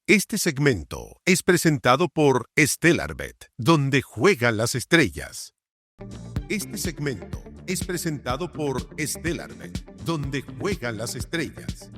Este segmento es presentado por Stellarbet, donde juegan las estrellas. Este segmento es presentado por Stellarbet, donde juegan las estrellas.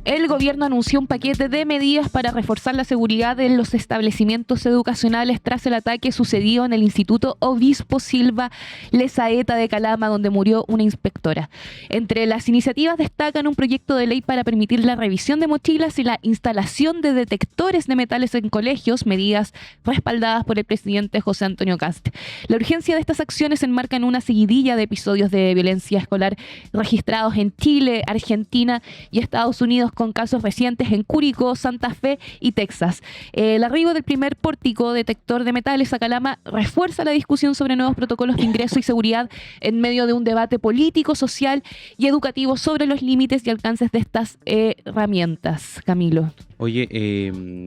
El gobierno anunció un paquete de medidas para reforzar la seguridad en los establecimientos educacionales tras el ataque sucedido en el Instituto Obispo Silva Lezaeta de Calama, donde murió una inspectora. Entre las iniciativas destacan un proyecto de ley para permitir la revisión de mochilas y la instalación de detectores de metales en colegios, medidas respaldadas por el presidente José Antonio Kast. La urgencia de estas acciones se enmarca en una seguidilla de episodios de violencia escolar registrados en Chile, Argentina y Estados Unidos, con casos recientes en Curicó, Santa Fe y Texas. El arribo del primer pórtico detector de metales a Calama refuerza la discusión sobre nuevos protocolos de ingreso y seguridad en medio de un debate político, social y educativo sobre los límites y alcances de estas herramientas. Camilo. Oye,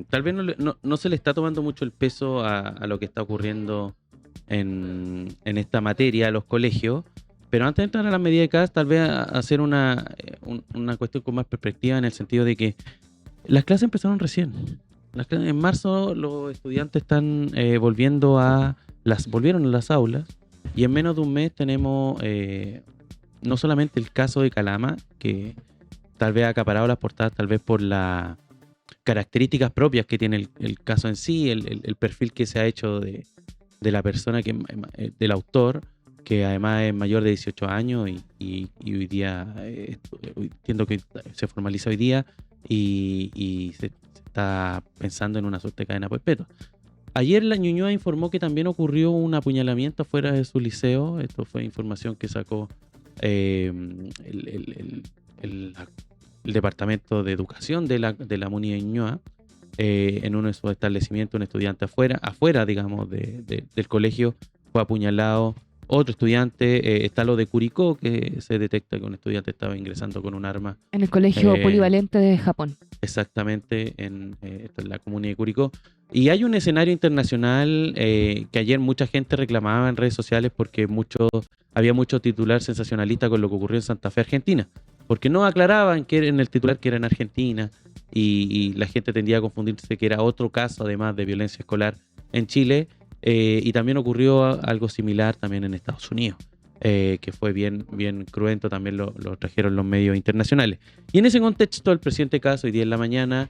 tal vez no se le está tomando mucho el peso a lo que está ocurriendo en esta materia a los colegios. Pero antes de entrar a las medidas de CAS, tal vez hacer una cuestión con más perspectiva, en el sentido de que las clases empezaron recién. En marzo los estudiantes están volvieron a las aulas, y en menos de un mes tenemos no solamente el caso de Calama, que tal vez ha acaparado las portadas, tal vez por las características propias que tiene el caso en sí, el perfil que se ha hecho de la persona, del autor, que además es mayor de 18 años y hoy día, entiendo que se formaliza hoy día y se está pensando en una suerte de cadena perpetua. Ayer la Ñuñoa informó que también ocurrió un apuñalamiento afuera de su liceo. Esto fue información que sacó el Departamento de Educación de la Muni de Ñuñoa, en uno de sus establecimientos. Un estudiante afuera digamos, del colegio fue apuñalado. Otro estudiante, está lo de Curicó, que se detecta que un estudiante estaba ingresando con un arma. En el colegio polivalente de Japón. Exactamente, en la comuna de Curicó. Y hay un escenario internacional que ayer mucha gente reclamaba en redes sociales, porque había mucho titular sensacionalista con lo que ocurrió en Santa Fe, Argentina. Porque no aclaraban que en el titular que era en Argentina, y la gente tendía a confundirse que era otro caso, además de violencia escolar, en Chile. Y también ocurrió algo similar también en Estados Unidos, que fue bien cruento, también lo trajeron los medios internacionales. Y en ese contexto el presidente Kast hoy día en la mañana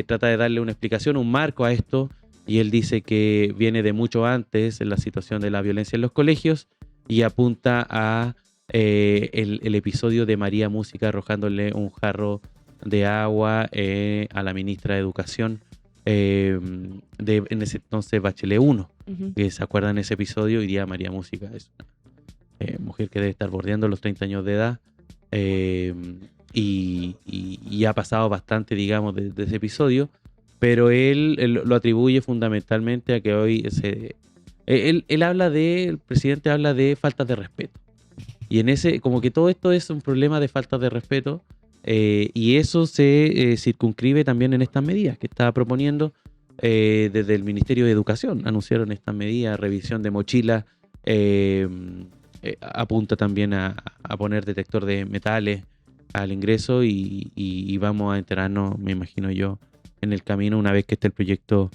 trata de darle una explicación, un marco a esto, y él dice que viene de mucho antes en la situación de la violencia en los colegios, y apunta a el episodio de María Música arrojándole un jarro de agua a la ministra de Educación, en ese entonces Bachelet 1, que se acuerdan ese episodio. Hoy día María Música es una mujer que debe estar bordeando los 30 años de edad, y ha pasado bastante, digamos, de ese episodio, pero él lo atribuye fundamentalmente a que hoy el presidente habla de faltas de respeto, y como que todo esto es un problema de falta de respeto. Y eso se circunscribe también en estas medidas que estaba proponiendo desde el Ministerio de Educación. Anunciaron estas medidas, revisión de mochilas, apunta también a poner detector de metales al ingreso, y vamos a enterarnos, me imagino yo, en el camino, una vez que esté el proyecto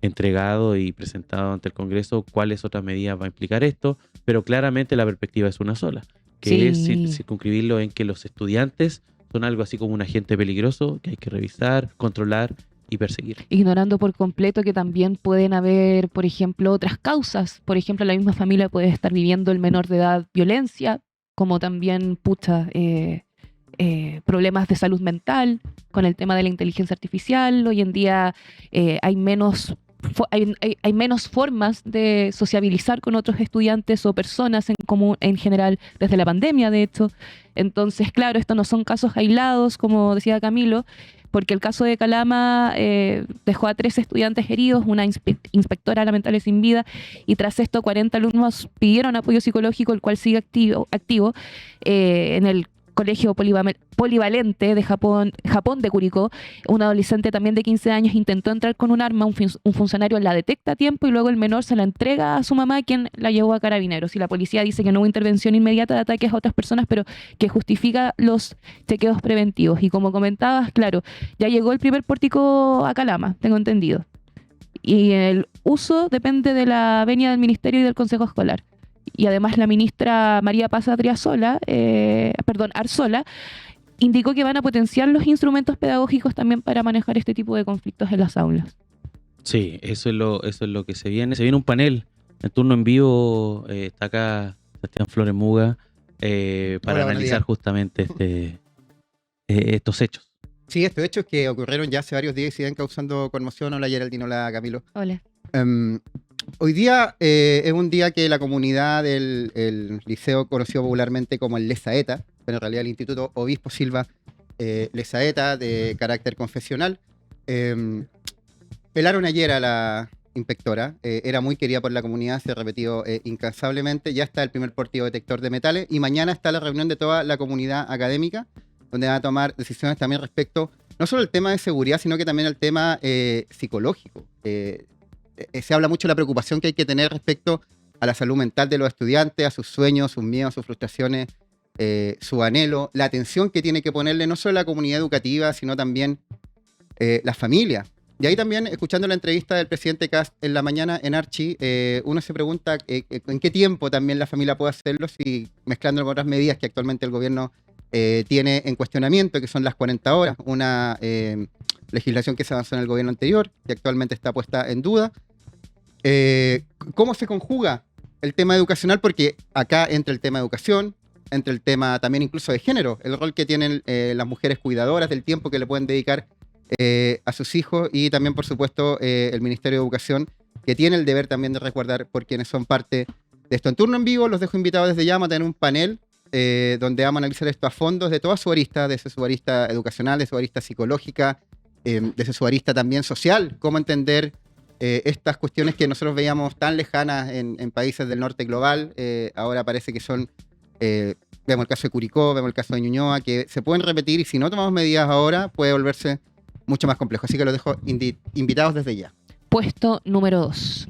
entregado y presentado ante el Congreso, cuáles otras medidas va a implicar esto. Pero claramente la perspectiva es una sola, que es circunscribirlo en que los estudiantes son algo así como un agente peligroso que hay que revisar, controlar y perseguir. Ignorando por completo que también pueden haber, por ejemplo, otras causas. Por ejemplo, la misma familia puede estar viviendo el menor de edad violencia, como también problemas de salud mental con el tema de la inteligencia artificial. Hoy en día hay menos formas de sociabilizar con otros estudiantes o personas en general, desde la pandemia, de hecho. Entonces, claro, estos no son casos aislados, como decía Camilo, porque el caso de Calama dejó a 3 estudiantes heridos, una inspectora lamentable sin vida, y tras esto 40 alumnos pidieron apoyo psicológico, el cual sigue activo. En el colegio polivalente de Japón de Curicó. Un adolescente también de 15 años intentó entrar con un arma, un funcionario la detecta a tiempo y luego el menor se la entrega a su mamá, quien la llevó a Carabineros. Y la policía dice que no hubo intervención inmediata de ataques a otras personas, pero que justifica los chequeos preventivos. Y como comentabas, claro, ya llegó el primer pórtico a Calama, tengo entendido. Y el uso depende de la venia del ministerio y del consejo escolar. Y además la ministra María Paz Arzola indicó que van a potenciar los instrumentos pedagógicos también para manejar este tipo de conflictos en las aulas. Sí, eso es lo que se viene. Se viene un panel en turno en vivo. Está acá Sebastián Flores Muga para analizar justamente estos hechos. Sí, estos hechos que ocurrieron ya hace varios días y siguen causando conmoción. Hola Geraldine, hola Camilo. Hola. Hoy día es un día que la comunidad del liceo conocido popularmente como el Lezaeta, pero en realidad el Instituto Obispo Silva Lezaeta de carácter confesional, pelaron ayer a la inspectora. Era muy querida por la comunidad, se ha repetido incansablemente. Ya está el primer portivo detector de metales y mañana está la reunión de toda la comunidad académica, donde van a tomar decisiones también respecto no solo al tema de seguridad, sino que también al tema psicológico. Se habla mucho de la preocupación que hay que tener respecto a la salud mental de los estudiantes, a sus sueños, sus miedos, sus frustraciones, su anhelo, la atención que tiene que ponerle no solo la comunidad educativa, sino también las familias. Y ahí también, escuchando la entrevista del presidente Kast en la mañana en Archi, uno se pregunta en qué tiempo también la familia puede hacerlo, si mezclando con otras medidas que actualmente el gobierno tiene en cuestionamiento, que son las 40 horas, una legislación que se avanzó en el gobierno anterior, que actualmente está puesta en duda. ¿Cómo se conjuga el tema educacional? Porque acá entra el tema de educación, entre el tema también incluso de género, el rol que tienen las mujeres cuidadoras, del tiempo que le pueden dedicar a sus hijos, y también, por supuesto, el Ministerio de Educación, que tiene el deber también de resguardar por quienes son parte de esto. En turno en vivo los dejo invitados desde ya, vamos a tener un panel donde vamos a analizar esto a fondo desde toda su arista, desde su arista educacional, desde su arista psicológica, desde su arista también social, cómo entender estas cuestiones que nosotros veíamos tan lejanas en países del norte global. Ahora parece que son, vemos el caso de Curicó, vemos el caso de Ñuñoa, que se pueden repetir, y si no tomamos medidas ahora puede volverse mucho más complejo. Así que los dejo invitados desde ya. Puesto número 2.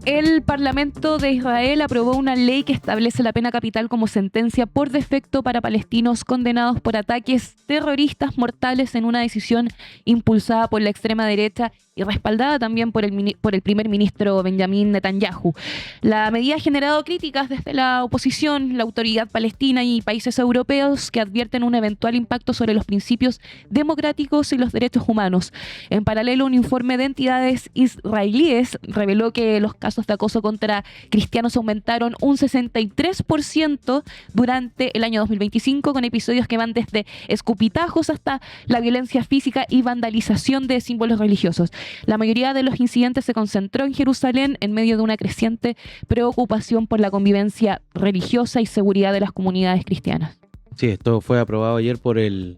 El Parlamento de Israel aprobó una ley que establece la pena capital como sentencia por defecto para palestinos condenados por ataques terroristas mortales en una decisión impulsada por la extrema derecha y respaldada también por el primer ministro Benjamín Netanyahu. La medida ha generado críticas desde la oposición, la autoridad palestina y países europeos que advierten un eventual impacto sobre los principios democráticos y los derechos humanos. En paralelo, un informe de entidades israelíes reveló que los casos de acoso contra cristianos aumentaron un 63% durante el año 2025, con episodios que van desde escupitajos hasta la violencia física y vandalización de símbolos religiosos. La mayoría de los incidentes se concentró en Jerusalén en medio de una creciente preocupación por la convivencia religiosa y seguridad de las comunidades cristianas. Sí, esto fue aprobado ayer por el...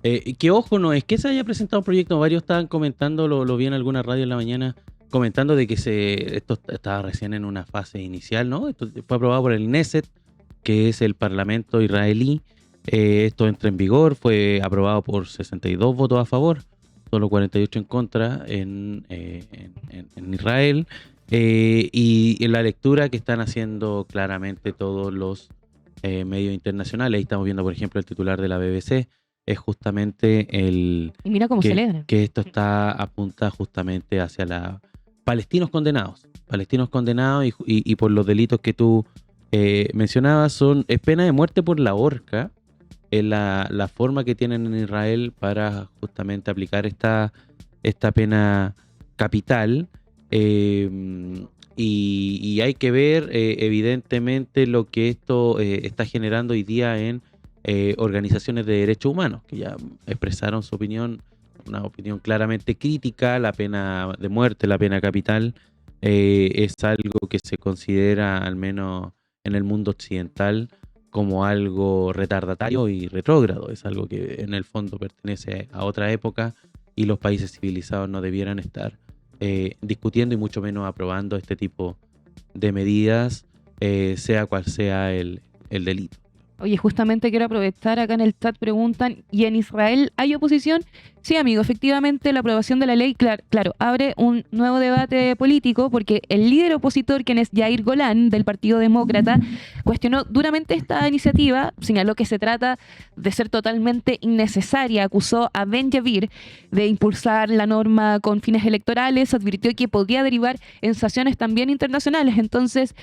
que ojo, no es que se haya presentado un proyecto, varios estaban comentando, lo vi en alguna radio en la mañana, comentando de que esto estaba recién en una fase inicial, ¿no? Esto fue aprobado por el Knesset, que es el Parlamento israelí. Esto entra en vigor, fue aprobado por 62 votos a favor, solo 48 en contra en Israel. Y en la lectura que están haciendo claramente todos los medios internacionales, ahí estamos viendo, por ejemplo, el titular de la BBC, es justamente y mira cómo celebran. Que esto apunta justamente hacia la palestinos condenados y por los delitos que tú mencionabas, es pena de muerte por la horca, es la forma que tienen en Israel para justamente aplicar esta pena capital, y hay que ver evidentemente lo que esto está generando hoy día en organizaciones de derechos humanos, que ya expresaron su opinión, una opinión claramente crítica. La pena de muerte, la pena capital, es algo que se considera, al menos en el mundo occidental, como algo retardatario y retrógrado. Es algo que en el fondo pertenece a otra época y los países civilizados no debieran estar discutiendo y mucho menos aprobando este tipo de medidas, sea cual sea el el delito. Oye, justamente quiero aprovechar, acá en el chat preguntan, ¿y en Israel hay oposición? Sí, amigo, efectivamente la aprobación de la ley, claro, abre un nuevo debate político porque el líder opositor, quien es Yair Golán, del Partido Demócrata, cuestionó duramente esta iniciativa, señaló que se trata de ser totalmente innecesaria, acusó a Ben Gvir de impulsar la norma con fines electorales, advirtió que podía derivar en sanciones también internacionales. Entonces,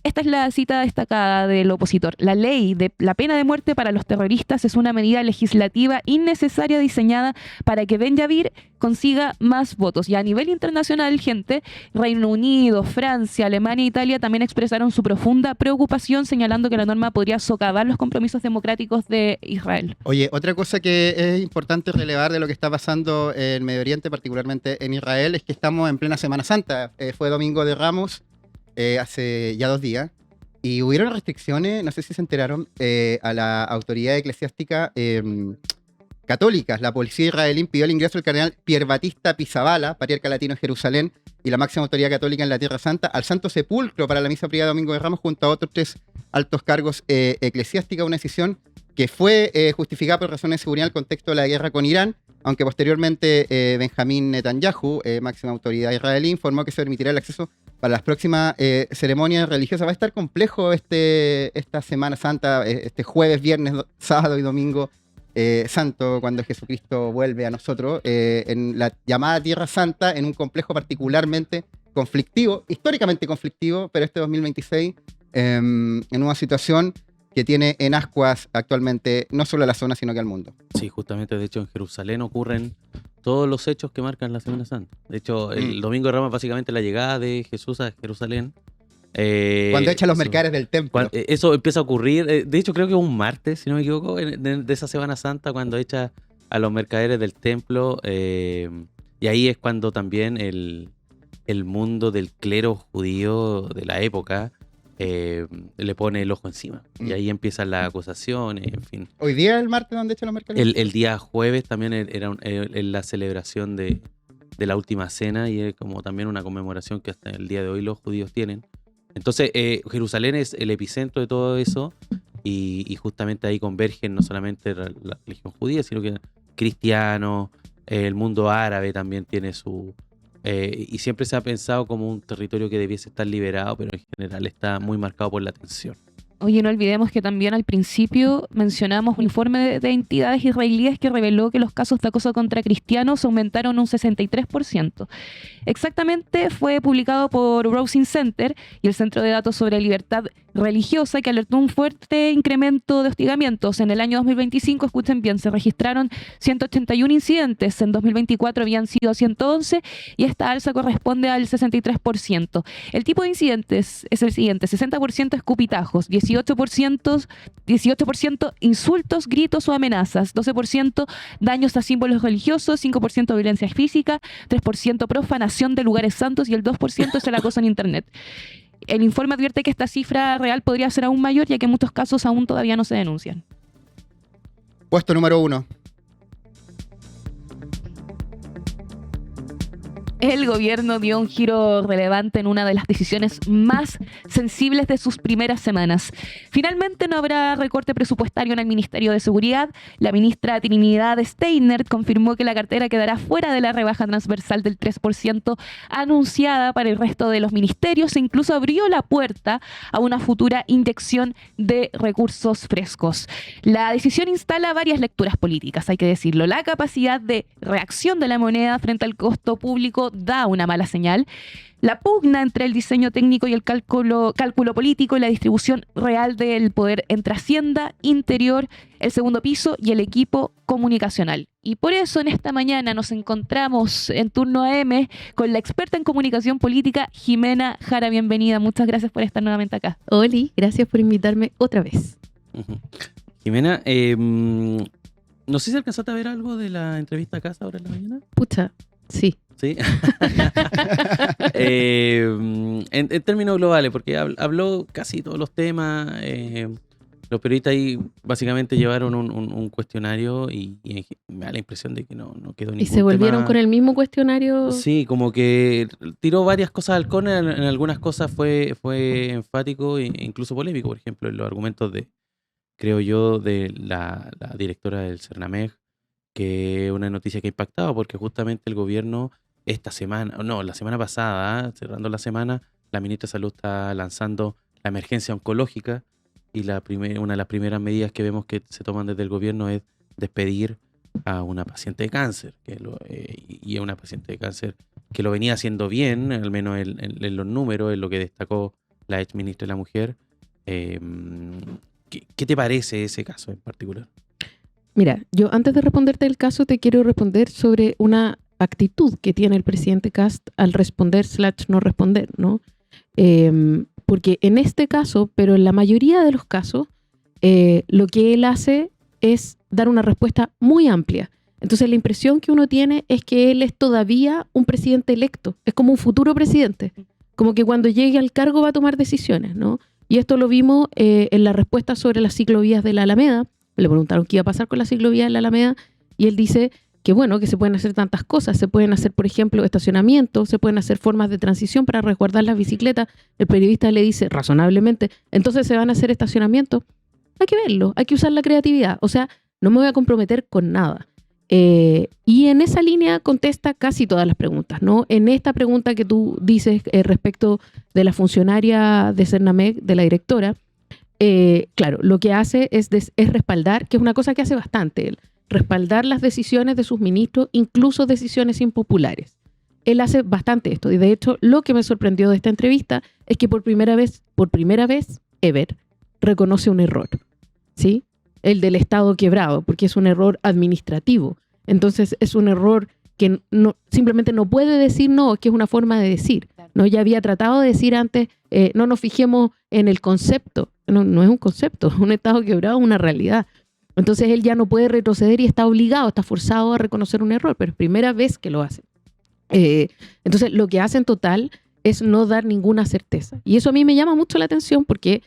esta es la cita destacada del opositor. La ley de la pena de muerte para los terroristas es una medida legislativa innecesaria diseñada para que Ben Gvir consiga más votos. Y a nivel internacional, gente, Reino Unido, Francia, Alemania e Italia también expresaron su profunda preocupación, señalando que la norma podría socavar los compromisos democráticos de Israel. Oye, otra cosa que es importante relevar de lo que está pasando en Medio Oriente, particularmente en Israel, es que estamos en plena Semana Santa. Fue Domingo de Ramos hace ya 2 días. Y hubieron restricciones, no sé si se enteraron, a la autoridad eclesiástica católicas. La policía israelí impidió el ingreso del cardenal Pier Battista Pizzaballa, patriarca latino en Jerusalén, y la máxima autoridad católica en la Tierra Santa, al Santo Sepulcro para la misa privada de Domingo de Ramos, junto a otros 3 altos cargos eclesiásticos. Una decisión que fue justificada por razones de seguridad en el contexto de la guerra con Irán, aunque posteriormente Benjamín Netanyahu, máxima autoridad israelí, informó que se permitirá el acceso para las próximas ceremonias religiosas. Va a estar complejo esta Semana Santa, este jueves, viernes, sábado y domingo santo, cuando Jesucristo vuelve a nosotros, en la llamada Tierra Santa, en un complejo particularmente conflictivo, históricamente conflictivo, pero este 2026, en una situación que tiene en ascuas actualmente no solo a la zona, sino que al mundo. Sí, justamente, de hecho, en Jerusalén ocurren todos los hechos que marcan la Semana Santa. De hecho, el Domingo de Ramos es básicamente la llegada de Jesús a Jerusalén. Cuando echan los mercaderes del templo. Eso empieza a ocurrir, de hecho creo que es un martes, si no me equivoco, de esa Semana Santa, cuando echa a los mercaderes del templo, y ahí es cuando también el mundo del clero judío de la época le pone el ojo encima. Y ahí empiezan las acusaciones, en fin. ¿Hoy día es el martes donde echan los mercaderes? El día jueves también era la celebración de la última cena, y es como también una conmemoración que hasta el día de hoy los judíos tienen. Entonces, Jerusalén es el epicentro de todo eso, y justamente ahí convergen no solamente la religión judía, sino que cristianos, el mundo árabe también tiene su... y siempre se ha pensado como un territorio que debiese estar liberado, pero en general está muy marcado por la tensión. Oye, no olvidemos que también al principio mencionamos un informe de entidades israelíes que reveló que los casos de acoso contra cristianos aumentaron un 63%. Exactamente, fue publicado por Browsing Center y el Centro de Datos sobre Libertad Religiosa, que alertó un fuerte incremento de hostigamientos. En el año 2025, escuchen bien, se registraron 181 incidentes, en 2024 habían sido 111 y esta alza corresponde al 63%. El tipo de incidentes es el siguiente: 60% escupitajos, 18% insultos, gritos o amenazas, 12% daños a símbolos religiosos, 5% violencia física, 3% profanación de lugares santos y el 2% es el acoso en Internet. El informe advierte que esta cifra real podría ser aún mayor, ya que muchos casos aún todavía no se denuncian. Puesto número 1. El gobierno dio un giro relevante en una de las decisiones más sensibles de sus primeras semanas. Finalmente no habrá recorte presupuestario en el Ministerio de Seguridad. La ministra Trinidad Steiner confirmó que la cartera quedará fuera de la rebaja transversal del 3% anunciada para el resto de los ministerios, e incluso abrió la puerta a una futura inyección de recursos frescos. La decisión instala varias lecturas políticas, hay que decirlo. La capacidad de reacción de la moneda frente al costo público da una mala señal. La pugna entre el diseño técnico y el cálculo político y la distribución real del poder entre Hacienda, Interior, el segundo piso y el equipo comunicacional. Y por eso en esta mañana nos encontramos en Turno AM con la experta en comunicación política, Jimena Jara. Bienvenida, muchas gracias por estar nuevamente acá. Oli, gracias por invitarme otra vez. Jimena, no sé si alcanzaste a ver algo de la entrevista a Casa ahora en la mañana. Pucha, sí. ¿Sí? En términos globales, porque habló casi todos los temas, los periodistas ahí básicamente llevaron un cuestionario y me da la impresión de que no quedó ningún Y se volvieron tema. con el mismo cuestionario. Sí, como que tiró varias cosas al córner, en algunas cosas fue enfático e incluso polémico, por ejemplo, en los argumentos creo yo, de la directora del Cernameg, que es una noticia que ha impactado porque justamente el gobierno la semana pasada, cerrando la semana, la ministra de Salud está lanzando la emergencia oncológica y una de las primeras medidas que vemos que se toman desde el gobierno es despedir a una paciente de cáncer, y es una paciente de cáncer que lo venía haciendo bien, al menos en los números, en lo que destacó la ex ministra de la Mujer. ¿Qué te parece ese caso en particular? Mira, yo antes de responderte el caso te quiero responder sobre una actitud que tiene el presidente Kast al responder/no responder, ¿no? Porque en este caso, pero en la mayoría de los casos, lo que él hace es dar una respuesta muy amplia. Entonces la impresión que uno tiene es que él es todavía un presidente electo, es como un futuro presidente, como que cuando llegue al cargo va a tomar decisiones, ¿no? Y esto lo vimos en la respuesta sobre las ciclovías de la Alameda. Le preguntaron qué iba a pasar con la ciclovía de la Alameda y él dice que bueno, que se pueden hacer tantas cosas. Se pueden hacer, por ejemplo, estacionamientos, se pueden hacer formas de transición para resguardar las bicicletas. El periodista le dice razonablemente, entonces se van a hacer estacionamientos. Hay que verlo, hay que usar la creatividad. O sea, no me voy a comprometer con nada. Y en esa línea contesta casi todas las preguntas, ¿no? En esta pregunta que tú dices respecto de la funcionaria de Cernameg, de la directora, claro, lo que hace es respaldar, que es una cosa que hace bastante él, respaldar las decisiones de sus ministros, incluso decisiones impopulares. Él hace bastante esto, y de hecho lo que me sorprendió de esta entrevista es que por primera vez ever, reconoce un error, ¿sí? El del Estado quebrado, porque es un error administrativo. Entonces es un error que simplemente no puede decir no, que es una forma de decir. ¿No? Ya había tratado de decir antes, no nos fijemos en el concepto. No es un concepto, un Estado quebrado es una realidad. Entonces él ya no puede retroceder y está obligado, está forzado a reconocer un error, pero es primera vez que lo hace. Entonces lo que hace en total es no dar ninguna certeza. Y eso a mí me llama mucho la atención porque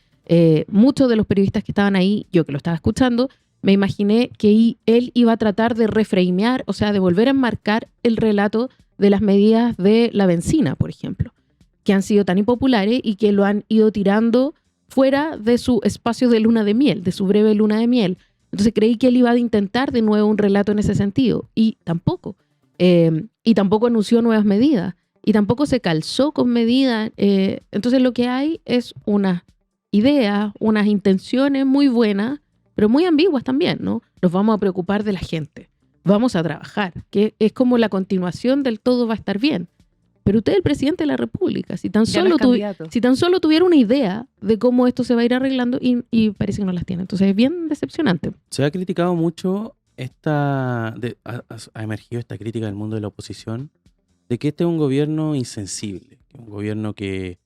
muchos de los periodistas que estaban ahí, yo que lo estaba escuchando, me imaginé que él iba a tratar de reframear, o sea, de volver a enmarcar el relato de las medidas de la benzina, por ejemplo, que han sido tan impopulares y que lo han ido tirando fuera de su espacio de luna de miel, de su breve luna de miel. Entonces creí que él iba a intentar de nuevo un relato en ese sentido, y tampoco. Y tampoco anunció nuevas medidas, y tampoco se calzó con medidas. Entonces lo que hay es una ideas, unas intenciones muy buenas, pero muy ambiguas también, ¿no? Nos vamos a preocupar de la gente, vamos a trabajar, que es como la continuación del todo va a estar bien. Pero usted es el presidente de la República, si tan solo tuviera una idea de cómo esto se va a ir arreglando y parece que no las tiene. Entonces es bien decepcionante. Se ha criticado mucho ha emergido esta crítica del mundo de la oposición de que este es un gobierno insensible, un gobierno que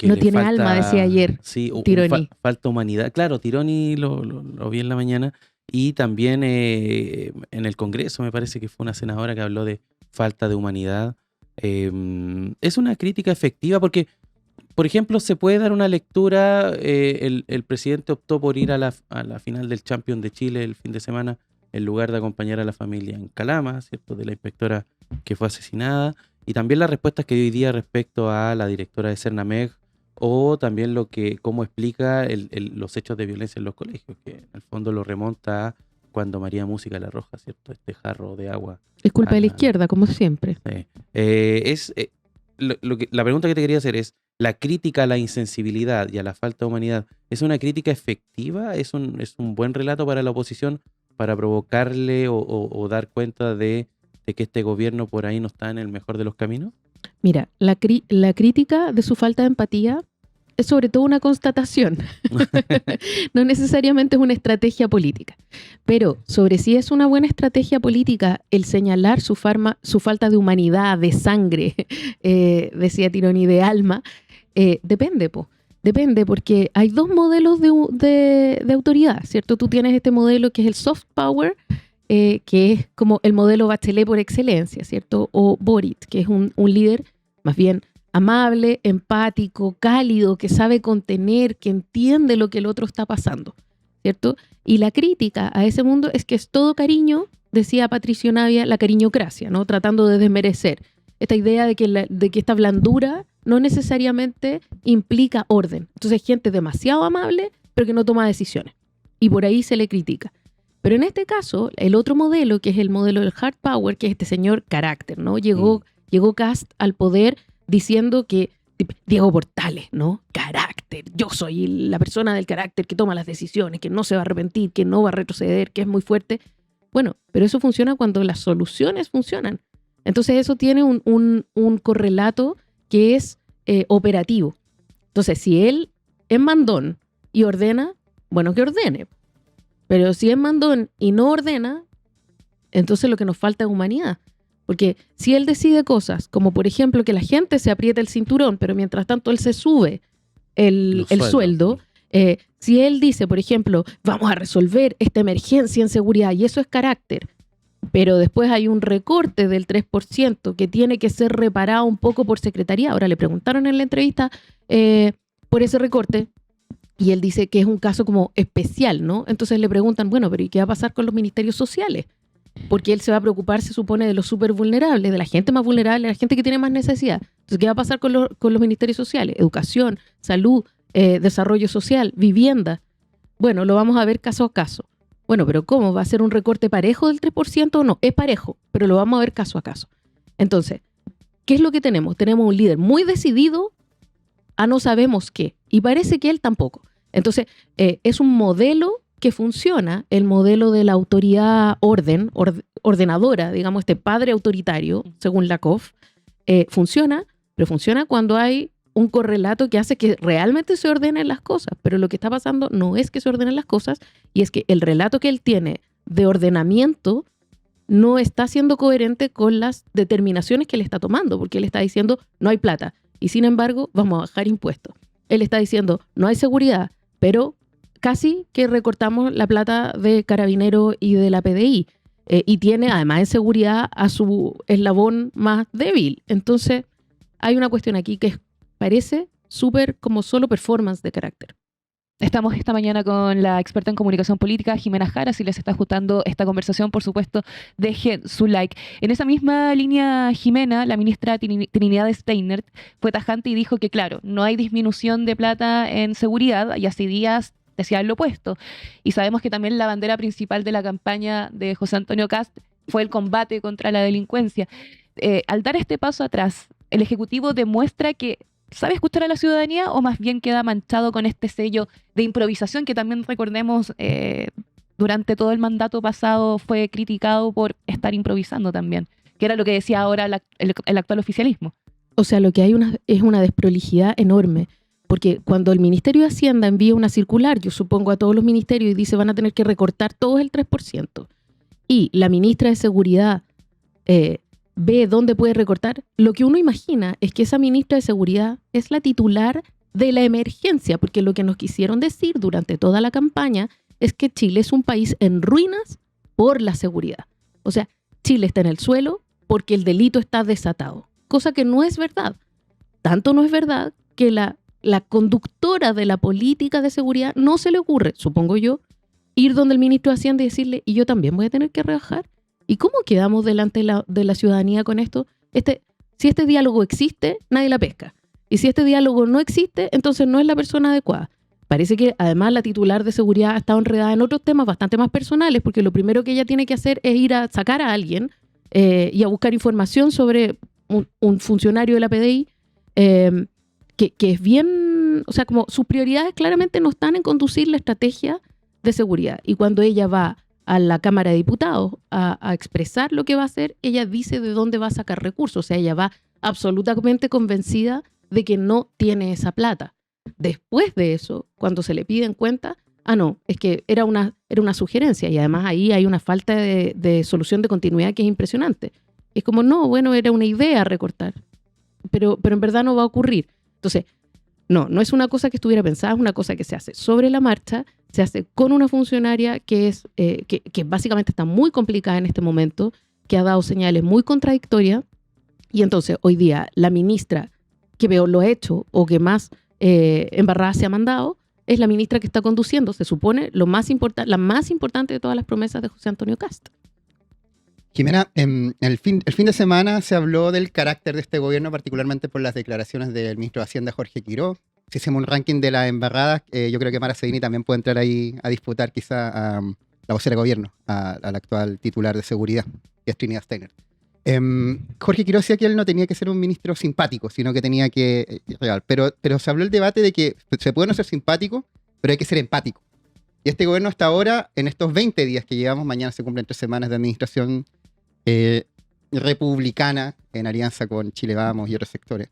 no le tiene falta, alma, decía ayer Tironi. Falta humanidad. Claro, Tironi lo vi en la mañana, y también en el Congreso me parece que fue una senadora que habló de falta de humanidad. Es una crítica efectiva porque, por ejemplo, se puede dar una lectura. El presidente optó por ir a la final del Champions de Chile el fin de semana en lugar de acompañar a la familia en Calama, ¿cierto?, de la inspectora que fue asesinada, y también las respuestas que dio hoy día respecto a la directora de Cernameg, o también cómo explica los hechos de violencia en los colegios, que en el fondo lo remonta a cuando María Música le arroja, ¿cierto?, este jarro de agua. Es culpa de la izquierda, como siempre. La pregunta que te quería hacer es, ¿la crítica a la insensibilidad y a la falta de humanidad es una crítica efectiva? ¿Es un buen relato para la oposición para provocarle o dar cuenta de que este gobierno por ahí no está en el mejor de los caminos? Mira, la crítica de su falta de empatía es sobre todo una constatación. No necesariamente es una estrategia política. Pero sobre si es una buena estrategia política el señalar su falta de humanidad, de sangre, decía Tironi, de alma, depende, Depende, porque hay dos modelos de autoridad, ¿cierto? Tú tienes este modelo que es el soft power, que es como el modelo Bachelet por excelencia, ¿cierto? O Boric, que es un líder más bien amable, empático, cálido, que sabe contener, que entiende lo que el otro está pasando, ¿cierto? Y la crítica a ese mundo es que es todo cariño, decía Patricio Navia, la cariñocracia, ¿no? Tratando de desmerecer esta idea de que esta blandura no necesariamente implica orden. Entonces, gente demasiado amable, pero que no toma decisiones. Y por ahí se le critica. Pero en este caso, el otro modelo, que es el modelo del hard power, que es este señor carácter, ¿no? Llegó Kast al poder diciendo que Diego Portales, ¿no? Carácter. Yo soy la persona del carácter que toma las decisiones, que no se va a arrepentir, que no va a retroceder, que es muy fuerte. Bueno, pero eso funciona cuando las soluciones funcionan. Entonces eso tiene un correlato que es operativo. Entonces, si él es mandón y ordena, bueno, que ordene. Pero si es mandón y no ordena, entonces lo que nos falta es humanidad. Porque si él decide cosas, como por ejemplo que la gente se apriete el cinturón, pero mientras tanto él se sube el sueldo, si él dice, por ejemplo, vamos a resolver esta emergencia en seguridad, y eso es carácter, pero después hay un recorte del 3% que tiene que ser reparado un poco por secretaría. Ahora le preguntaron en la entrevista por ese recorte, y él dice que es un caso como especial, ¿no? Entonces le preguntan, bueno, pero ¿y qué va a pasar con los ministerios sociales? Porque él se va a preocupar, se supone, de los súper vulnerables, de la gente más vulnerable, de la gente que tiene más necesidad. Entonces, ¿qué va a pasar con los ministerios sociales? Educación, salud, desarrollo social, vivienda. Bueno, lo vamos a ver caso a caso. Bueno, pero ¿cómo? ¿Va a ser un recorte parejo del 3% o no? Es parejo, pero lo vamos a ver caso a caso. Entonces, ¿qué es lo que tenemos? Tenemos un líder muy decidido a no sabemos qué. Y parece que él tampoco. Entonces, es un modelo que funciona, el modelo de la autoridad ordenadora, digamos, este padre autoritario, según Lakoff, funciona, pero funciona cuando hay un correlato que hace que realmente se ordenen las cosas. Pero lo que está pasando no es que se ordenen las cosas, y es que el relato que él tiene de ordenamiento no está siendo coherente con las determinaciones que él está tomando, porque él está diciendo no hay plata, y sin embargo vamos a bajar impuestos. Él está diciendo no hay seguridad, pero casi que recortamos la plata de Carabineros y de la PDI. Y tiene además en seguridad a su eslabón más débil. Entonces hay una cuestión aquí que parece súper como solo performance de carácter. Estamos esta mañana con la experta en comunicación política, Jimena Jara. Si les está gustando esta conversación, por supuesto, dejen su like. En esa misma línea, Jimena, la ministra Trinidad Steiner, fue tajante y dijo que, claro, no hay disminución de plata en seguridad, y hace días decía lo opuesto. Y sabemos que también la bandera principal de la campaña de José Antonio Kast fue el combate contra la delincuencia. Al dar este paso atrás, ¿el Ejecutivo demuestra que sabe escuchar a la ciudadanía, o más bien queda manchado con este sello de improvisación que también, recordemos, durante todo el mandato pasado fue criticado por estar improvisando también, que era lo que decía ahora el actual oficialismo? O sea, lo que hay es una desprolijidad enorme, porque cuando el Ministerio de Hacienda envía una circular, yo supongo a todos los ministerios, y dice van a tener que recortar todos el 3%, y la ministra de Seguridad ve dónde puede recortar, lo que uno imagina es que esa ministra de Seguridad es la titular de la emergencia, porque lo que nos quisieron decir durante toda la campaña es que Chile es un país en ruinas por la seguridad. O sea, Chile está en el suelo porque el delito está desatado, cosa que no es verdad. Tanto no es verdad que la conductora de la política de seguridad no se le ocurre, supongo yo, ir donde el ministro de Hacienda y decirle, y yo también voy a tener que rebajar. ¿Y cómo quedamos delante de la ciudadanía con esto? Si este diálogo existe, nadie la pesca. Y si este diálogo no existe, entonces no es la persona adecuada. Parece que además la titular de seguridad ha estado enredada en otros temas bastante más personales, porque lo primero que ella tiene que hacer es ir a sacar a alguien y a buscar información sobre un funcionario de la PDI que es bien, o sea, como sus prioridades claramente no están en conducir la estrategia de seguridad. Y cuando ella va a la Cámara de Diputados a expresar lo que va a hacer, ella dice de dónde va a sacar recursos. O sea, ella va absolutamente convencida de que no tiene esa plata. Después de eso, cuando se le pide en cuenta, no, es que era una sugerencia, y además ahí hay una falta de solución de continuidad que es impresionante. Es como, no, bueno, era una idea recortar, pero en verdad no va a ocurrir. Entonces, no es una cosa que estuviera pensada, es una cosa que se hace sobre la marcha, se hace con una funcionaria que básicamente está muy complicada en este momento, que ha dado señales muy contradictorias, y entonces hoy día la ministra que peor lo ha hecho o que más embarrada se ha mandado es la ministra que está conduciendo, se supone, la más importante de todas las promesas de José Antonio Kast. Jimena, el fin de semana se habló del carácter de este gobierno, particularmente por las declaraciones del ministro de Hacienda, Jorge Quirós. Si hacemos un ranking de las embarradas, yo creo que Mara Cedini también puede entrar ahí a disputar quizá a la vocera de gobierno, al actual titular de seguridad, que es Trinidad Steiner. Jorge Quirós decía que él no tenía que ser un ministro simpático, sino que tenía que... Pero se habló el debate de que se puede no ser simpático, pero hay que ser empático. Y este gobierno hasta ahora, en estos 20 días que llevamos, mañana se cumplen 3 semanas de administración republicana en alianza con Chile Vamos y otros sectores.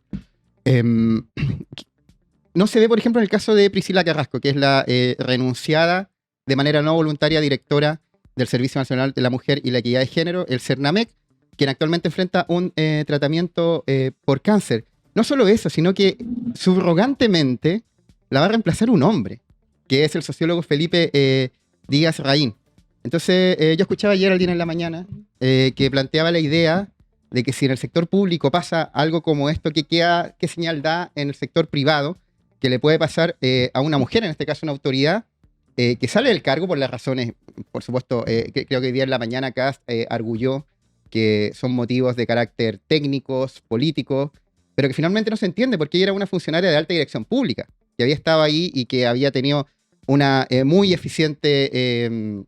No se ve, por ejemplo, en el caso de Priscila Carrasco, que es la renunciada de manera no voluntaria directora del Servicio Nacional de la Mujer y la Equidad de Género, el CERNAMEC, quien actualmente enfrenta un tratamiento por cáncer. No solo eso, sino que subrogantemente la va a reemplazar un hombre, que es el sociólogo Felipe Díaz Raín. Entonces, yo escuchaba ayer al Día en la Mañana que planteaba la idea de que si en el sector público pasa algo como esto, ¿qué señal da en el sector privado que le puede pasar a una mujer, en este caso una autoridad, que sale del cargo por las razones, por supuesto, que creo que hoy día en la mañana Kast arguyó que son motivos de carácter técnicos, políticos, pero que finalmente no se entiende porque ella era una funcionaria de alta dirección pública, que había estado ahí y que había tenido una muy eficiente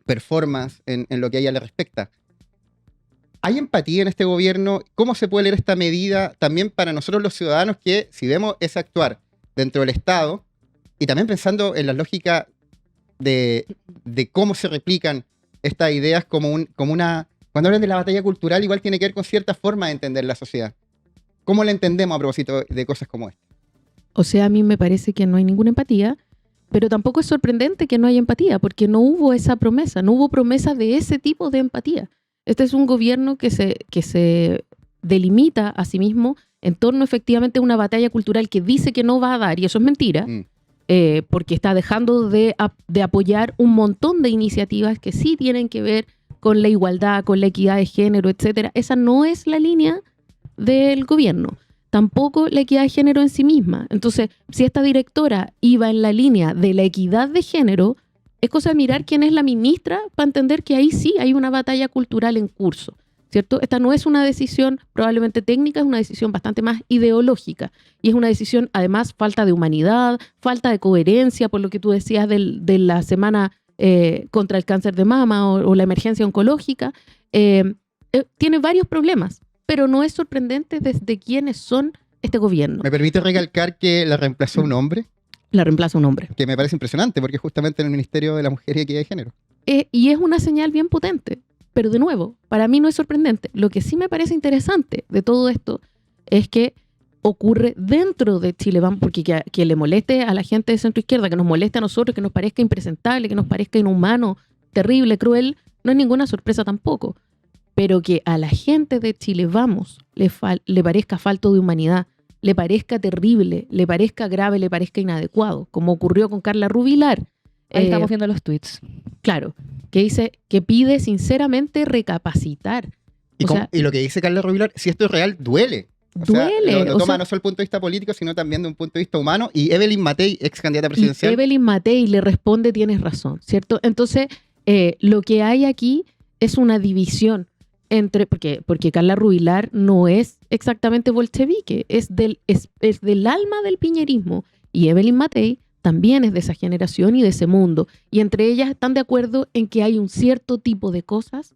performance en lo que a ella le respecta. ¿Hay empatía en este gobierno? ¿Cómo se puede leer esta medida también para nosotros los ciudadanos que, si vemos ese actuar dentro del Estado, y también pensando en la lógica de cómo se replican estas ideas como una... Cuando hablan de la batalla cultural, igual tiene que ver con cierta forma de entender la sociedad. ¿Cómo la entendemos a propósito de cosas como esta? O sea, a mí me parece que no hay ninguna empatía, pero tampoco es sorprendente que no haya empatía, porque no hubo esa promesa, no hubo promesa de ese tipo de empatía. Este es un gobierno que se delimita a sí mismo en torno efectivamente a una batalla cultural que dice que no va a dar, y eso es mentira, porque está dejando de apoyar un montón de iniciativas que sí tienen que ver con la igualdad, con la equidad de género, etcétera. Esa no es la línea del gobierno. Tampoco la equidad de género en sí misma. Entonces, si esta directora iba en la línea de la equidad de género, es cosa de mirar quién es la ministra para entender que ahí sí hay una batalla cultural en curso, ¿cierto? Esta no es una decisión probablemente técnica, es una decisión bastante más ideológica. Y es una decisión, además, falta de humanidad, falta de coherencia, por lo que tú decías de la semana contra el cáncer de mama o la emergencia oncológica. Tiene varios problemas, pero no es sorprendente desde quiénes son este gobierno. ¿Me permite recalcar que la reemplazó un hombre? La reemplaza un hombre. Que me parece impresionante, porque justamente en el Ministerio de la Mujer y Equidad de Género. Y es una señal bien potente, pero de nuevo, para mí no es sorprendente. Lo que sí me parece interesante de todo esto es que ocurre dentro de Chile Vamos, porque que le moleste a la gente de centro izquierda, que nos moleste a nosotros, que nos parezca impresentable, que nos parezca inhumano, terrible, cruel, no es ninguna sorpresa tampoco. Pero que a la gente de Chile Vamos le parezca falto de humanidad, le parezca terrible, le parezca grave, le parezca inadecuado, como ocurrió con Carla Rubilar. Ahí estamos viendo los tweets. Claro, que dice que pide sinceramente recapacitar. Y lo que dice Carla Rubilar, si esto es real, duele. Duele. Lo toma no solo desde el punto de vista político, sino también de un punto de vista humano. Y Evelyn Matei, ex candidata presidencial. Evelyn Matei le responde, tienes razón, ¿cierto? Entonces, lo que hay aquí es una división porque Carla Rubilar no es exactamente bolchevique, es del alma del piñerismo, y Evelyn Matei también es de esa generación y de ese mundo, y entre ellas están de acuerdo en que hay un cierto tipo de cosas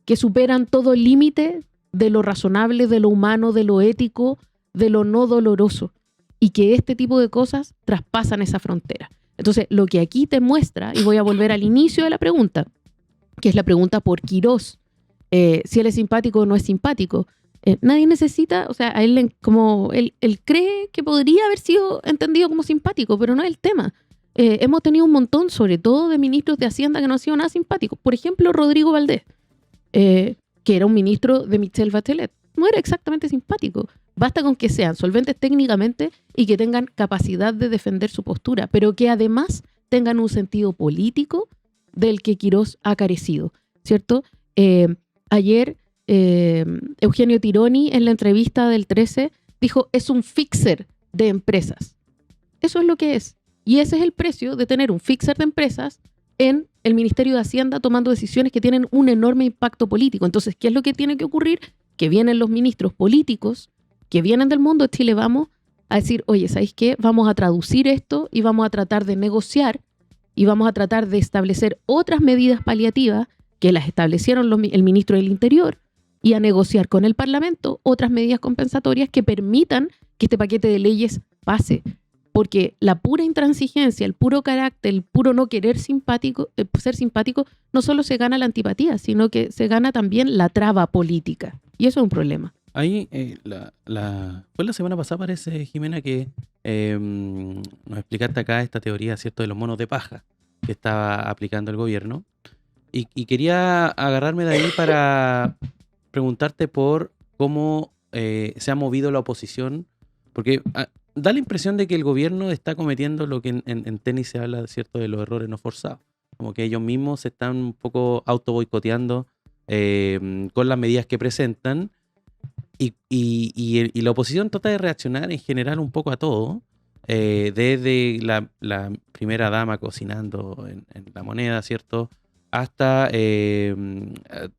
que superan todo límite de lo razonable, de lo humano, de lo ético, de lo no doloroso, y que este tipo de cosas traspasan esa frontera. Entonces, lo que aquí te muestra, y voy a volver al inicio de la pregunta, que es la pregunta por Quirós, si él es simpático o no es simpático. Nadie necesita, o sea, a él él cree que podría haber sido entendido como simpático, pero no es el tema. Hemos tenido un montón, sobre todo de ministros de Hacienda que no han sido nada simpáticos. Por ejemplo, Rodrigo Valdés, que era un ministro de Michelle Bachelet. No era exactamente simpático. Basta con que sean solventes técnicamente y que tengan capacidad de defender su postura, pero que además tengan un sentido político del que Quirós ha carecido, ¿cierto? Ayer Eugenio Tironi en la entrevista del 13 dijo, es un fixer de empresas. Eso es lo que es. Y ese es el precio de tener un fixer de empresas en el Ministerio de Hacienda tomando decisiones que tienen un enorme impacto político. Entonces, ¿qué es lo que tiene que ocurrir? Que vienen los ministros políticos que vienen del mundo de Chile, vamos a decir, oye, ¿sabéis qué? Vamos a traducir esto y vamos a tratar de negociar y vamos a tratar de establecer otras medidas paliativas que las establecieron el ministro del Interior y a negociar con el Parlamento otras medidas compensatorias que permitan que este paquete de leyes pase. Porque la pura intransigencia, el puro carácter, el puro no querer ser simpático, no solo se gana la antipatía, sino que se gana también la traba política. Y eso es un problema. Ahí, fue la semana pasada, parece, Jimena, que nos explicaste acá esta teoría, ¿cierto?, de los monos de paja que estaba aplicando el gobierno. Y quería agarrarme de ahí para preguntarte por cómo se ha movido la oposición, porque da la impresión de que el gobierno está cometiendo lo que en tenis se habla, ¿cierto?, de los errores no forzados. Como que ellos mismos se están un poco auto boicoteando con las medidas que presentan. Y la oposición trata de reaccionar en general un poco a todo, desde la primera dama cocinando en La Moneda, ¿cierto?, hasta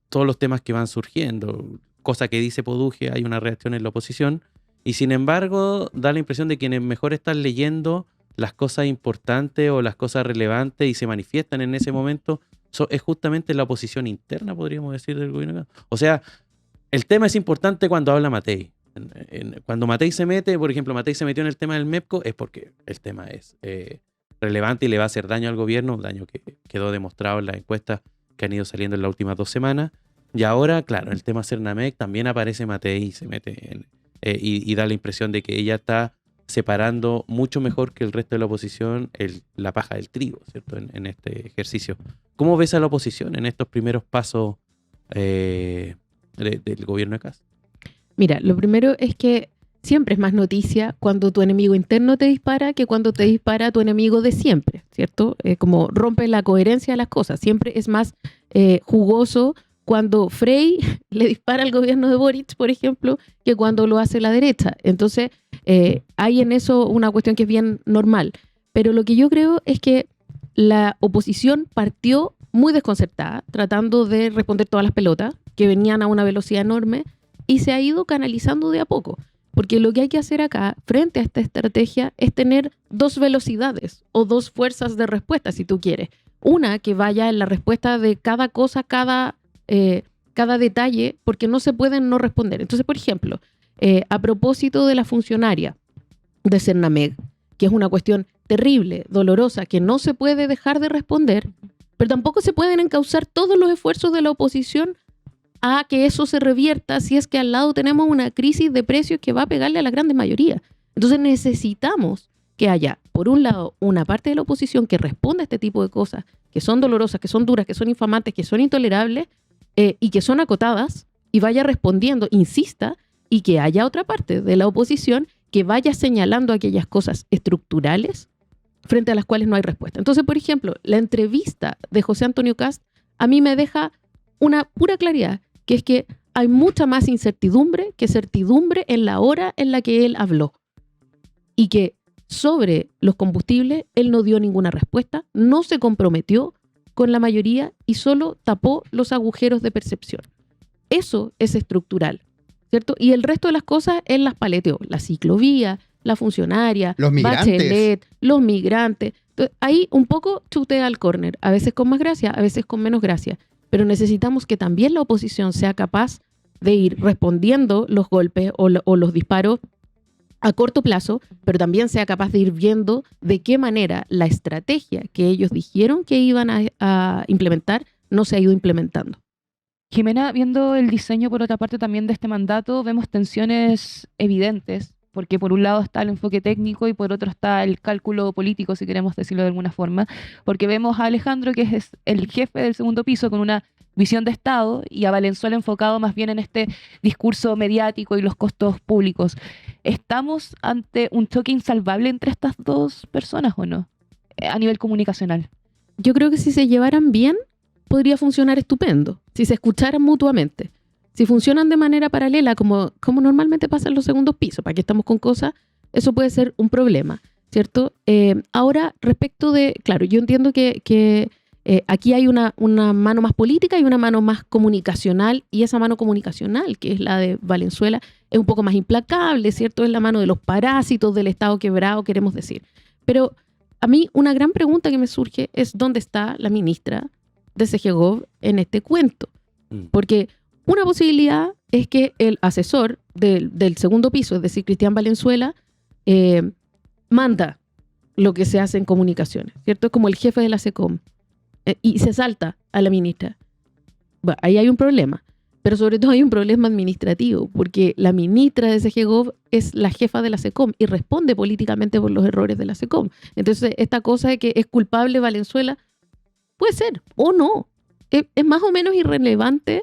todos los temas que van surgiendo. Cosa que dice Poduje, hay una reacción en la oposición, y sin embargo da la impresión de que quienes mejor están leyendo las cosas importantes o las cosas relevantes y se manifiestan en ese momento es justamente la oposición interna, podríamos decir, del gobierno. O sea, el tema es importante cuando habla Matei. Cuando Matei se mete, por ejemplo, Matei se metió en el tema del MEPCO, es porque el tema es relevante y le va a hacer daño al gobierno, un daño que quedó demostrado en las encuestas que han ido saliendo en las últimas 2 semanas. Y ahora, claro, el tema Cernamec también aparece Matei y se mete y da la impresión de que ella está separando mucho mejor que el resto de la oposición la paja del trigo, ¿cierto?, en este ejercicio. ¿Cómo ves a la oposición en estos primeros pasos del gobierno de Kast? Mira, lo primero es que siempre es más noticia cuando tu enemigo interno te dispara que cuando te dispara tu enemigo de siempre, ¿cierto? Como rompe la coherencia de las cosas. Siempre es más jugoso cuando Frey le dispara al gobierno de Boric, por ejemplo, que cuando lo hace la derecha. Entonces, hay en eso una cuestión que es bien normal. Pero lo que yo creo es que la oposición partió muy desconcertada, tratando de responder todas las pelotas que venían a una velocidad enorme, y se ha ido canalizando de a poco. Porque lo que hay que hacer acá, frente a esta estrategia, es tener 2 velocidades o 2 fuerzas de respuesta, si tú quieres. Una que vaya en la respuesta de cada cosa, cada detalle, porque no se pueden no responder. Entonces, por ejemplo, a propósito de la funcionaria de Cernamec, que es una cuestión terrible, dolorosa, que no se puede dejar de responder, pero tampoco se pueden encauzar todos los esfuerzos de la oposición a que eso se revierta si es que al lado tenemos una crisis de precios que va a pegarle a la gran mayoría. Entonces necesitamos que haya, por un lado, una parte de la oposición que responda a este tipo de cosas, que son dolorosas, que son duras, que son infamantes, que son intolerables y que son acotadas, y vaya respondiendo, insista, y que haya otra parte de la oposición que vaya señalando aquellas cosas estructurales frente a las cuales no hay respuesta. Entonces, por ejemplo, la entrevista de José Antonio Kast a mí me deja una pura claridad, que es que hay mucha más incertidumbre que certidumbre en la hora en la que él habló. Y que sobre los combustibles él no dio ninguna respuesta, no se comprometió con la mayoría y solo tapó los agujeros de percepción. Eso es estructural, ¿cierto? Y el resto de las cosas él las paleteó. La ciclovía, la funcionaria, los migrantes. Bachelet, los migrantes. Entonces, ahí un poco chutea al córner, a veces con más gracia, a veces con menos gracia. Pero necesitamos que también la oposición sea capaz de ir respondiendo los golpes o los disparos a corto plazo, pero también sea capaz de ir viendo de qué manera la estrategia que ellos dijeron que iban a implementar no se ha ido implementando. Jimena, viendo el diseño por otra parte también de este mandato, vemos tensiones evidentes, porque por un lado está el enfoque técnico y por otro está el cálculo político, si queremos decirlo de alguna forma, porque vemos a Alejandro, que es el jefe del segundo piso, con una visión de Estado, y a Valenzuela enfocado más bien en este discurso mediático y los costos públicos. ¿Estamos ante un choque insalvable entre estas dos personas o no? A nivel comunicacional. Yo creo que si se llevaran bien, podría funcionar estupendo, si se escucharan mutuamente. Si funcionan de manera paralela, como normalmente pasa en los segundos pisos, para que estamos con cosas, eso puede ser un problema. ¿cierto? Ahora, respecto de, claro, yo entiendo que aquí hay una mano más política y una mano más comunicacional, y esa mano comunicacional, que es la de Valenzuela, es un poco más implacable, ¿cierto? Es la mano de los parásitos del Estado quebrado, queremos decir. Pero a mí una gran pregunta que me surge es ¿dónde está la ministra de CGGOV en este cuento? Porque una posibilidad es que el asesor del segundo piso, es decir, Cristian Valenzuela, manda lo que se hace en comunicaciones, ¿cierto? Es como el jefe de la SECOM. Y se salta a la ministra. Bueno, ahí hay un problema, pero sobre todo hay un problema administrativo, porque la ministra de CGGOV es la jefa de la SECOM y responde políticamente por los errores de la SECOM. Entonces, esta cosa de que es culpable Valenzuela, puede ser, o no. Es más o menos irrelevante.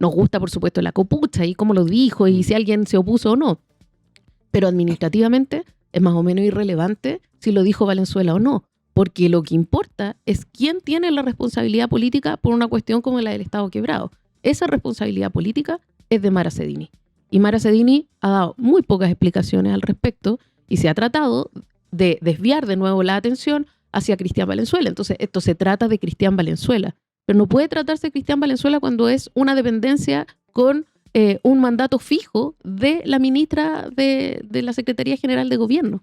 Nos gusta, por supuesto, la copucha y cómo lo dijo y si alguien se opuso o no. Pero administrativamente es más o menos irrelevante si lo dijo Valenzuela o no. Porque lo que importa es quién tiene la responsabilidad política por una cuestión como la del Estado quebrado. Esa responsabilidad política es de Mara Cedini. Y Mara Cedini ha dado muy pocas explicaciones al respecto y se ha tratado de desviar de nuevo la atención hacia Cristian Valenzuela. Entonces, esto se trata de Cristian Valenzuela. Pero no puede tratarse de Cristian Valenzuela cuando es una dependencia con un mandato fijo de la ministra de la Secretaría General de Gobierno.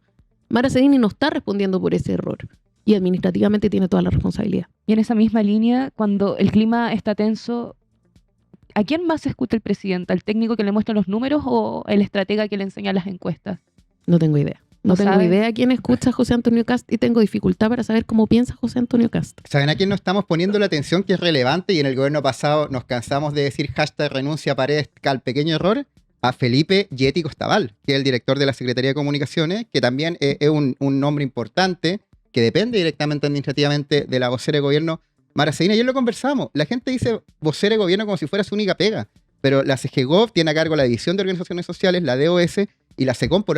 Mara Cedini no está respondiendo por ese error. Y administrativamente tiene toda la responsabilidad. Y en esa misma línea, cuando el clima está tenso, ¿a quién más escucha el presidente? ¿Al técnico que le muestra los números o el estratega que le enseña las encuestas? No tengo idea. No tengo sabes idea quién escucha a José Antonio Kast y tengo dificultad para saber cómo piensa José Antonio Kast. ¿Saben a quién no estamos poniendo la atención que es relevante? Y en el gobierno pasado nos cansamos de decir #renuncia Paredes al pequeño error. A Felipe Yeti Costabal, que es el director de la Secretaría de Comunicaciones, que también es un nombre importante, que depende directamente administrativamente de la vocera de gobierno Mara Cedini. Ayer lo conversamos. La gente dice vocera de gobierno como si fuera su única pega, pero la CGGOV tiene a cargo la División de Organizaciones Sociales, la DOS, y la SECOM, por